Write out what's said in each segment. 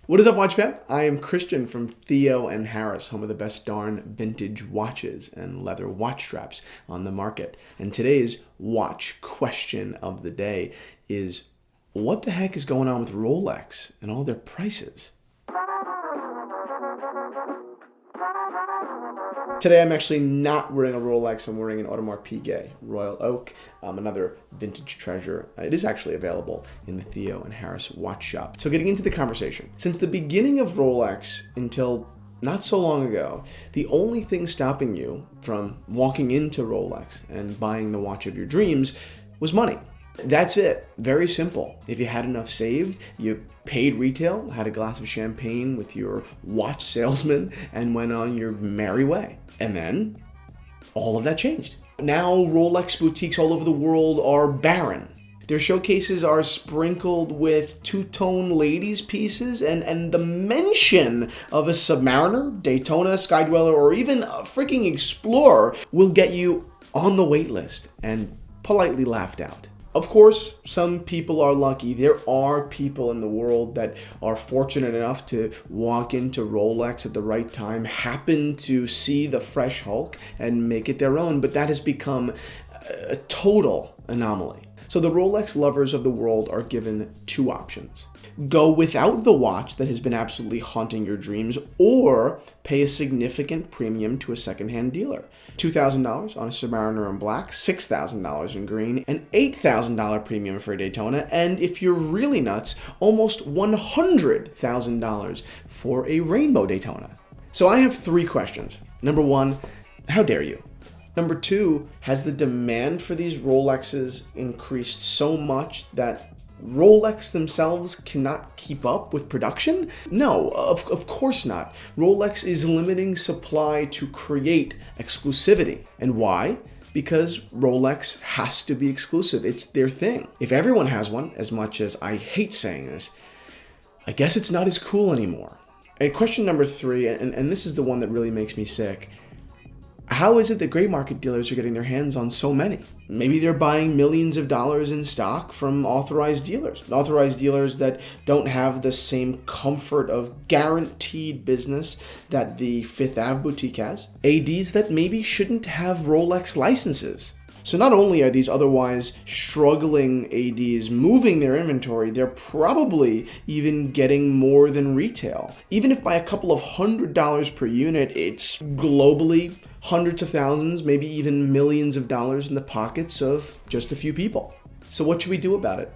What is up, watch fam? I am Christian from Theo and Harris, home of the best darn vintage watches and leather watch straps on the market. And today's watch question of the day is, what the heck is going on with Rolex and all their prices? Today I'm actually not wearing a Rolex, I'm wearing an Audemars Piguet Royal Oak, another vintage treasure. It is actually available in the Theo and Harris watch shop. So getting into the conversation. Since the beginning of Rolex until not so long ago, the only thing stopping you from walking into Rolex and buying the watch of your dreams was money. That's it. Very simple. If you had enough saved, you paid retail, had a glass of champagne with your watch salesman, and went on your merry way. And then all of that changed. Now Rolex boutiques all over the world are barren. Their showcases are sprinkled with two-tone ladies pieces, and the mention of a Submariner, Daytona, Skydweller, or even a freaking Explorer will get you on the wait list and politely laughed out. Of course, some people are lucky. There are people in the world that are fortunate enough to walk into Rolex at the right time, happen to see the fresh Hulk and make it their own, but that has become a total anomaly. So the Rolex lovers of the world are given two options. Go without the watch that has been absolutely haunting your dreams, or pay a significant premium to a secondhand dealer. $2,000 on a Submariner in black, $6,000 in green, an $8,000 premium for a Daytona, and if you're really nuts, almost $100,000 for a rainbow Daytona. So I have three questions. Number one, how dare you? Number two, has the demand for these Rolexes increased so much that Rolex themselves cannot keep up with production? No, of course not. Rolex is limiting supply to create exclusivity. And why? Because Rolex has to be exclusive. It's their thing. If everyone has one, as much as I hate saying this, I guess it's not as cool anymore. And question number three, and this is the one that really makes me sick. How is it that gray market dealers are getting their hands on so many? Maybe they're buying millions of dollars in stock from authorized dealers that don't have the same comfort of guaranteed business that the Fifth Ave boutique has. ADs that maybe shouldn't have Rolex licenses. So not only are these otherwise struggling ADs moving their inventory, they're probably even getting more than retail. Even if by a couple of $100 per unit, it's globally hundreds of thousands, maybe even millions of dollars in the pockets of just a few people. So what should we do about it?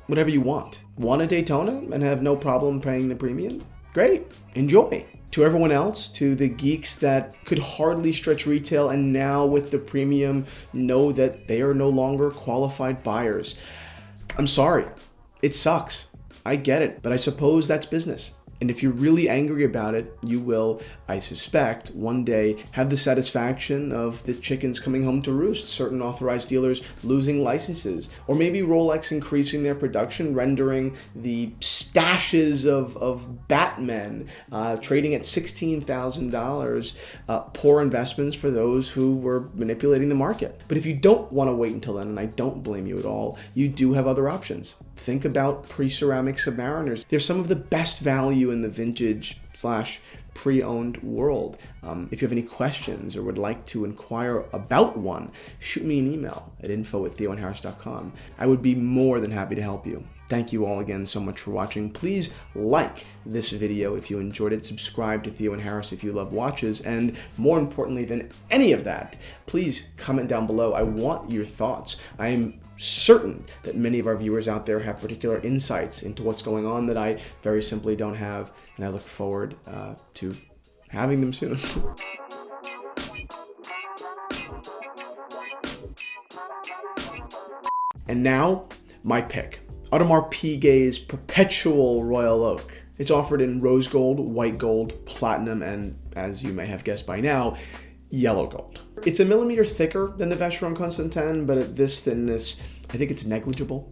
Whatever you want. Want a Daytona and have no problem paying the premium? Great, enjoy. To everyone else, to the geeks that could hardly stretch retail and now with the premium know that they are no longer qualified buyers. I'm sorry, it sucks. I get it, but I suppose that's business. And if you're really angry about it, you will, I suspect, one day have the satisfaction of the chickens coming home to roost, certain authorized dealers losing licenses, or maybe Rolex increasing their production, rendering the stashes of Batmen trading at $16,000 poor investments for those who were manipulating the market. But if you don't want to wait until then, and I don't blame you at all, you do have other options. Think about pre-ceramic Submariners. They're some of the best value in the vintage / pre-owned world. If you have any questions or would like to inquire about one, shoot me an email at info@theoandharris.com. I would be more than happy to help you. Thank you all again so much for watching. Please like this video if you enjoyed it. Subscribe to Theo and Harris if you love watches. And more importantly than any of that, please comment down below. I want your thoughts. I am certain that many of our viewers out there have particular insights into what's going on that I very simply don't have, and I look forward to having them soon. And now, my pick. Audemars Piguet's Perpetual Royal Oak. It's offered in rose gold, white gold, platinum, and as you may have guessed by now, yellow gold. It's a millimeter thicker than the Vacheron Constantin, but at this thinness, I think it's negligible.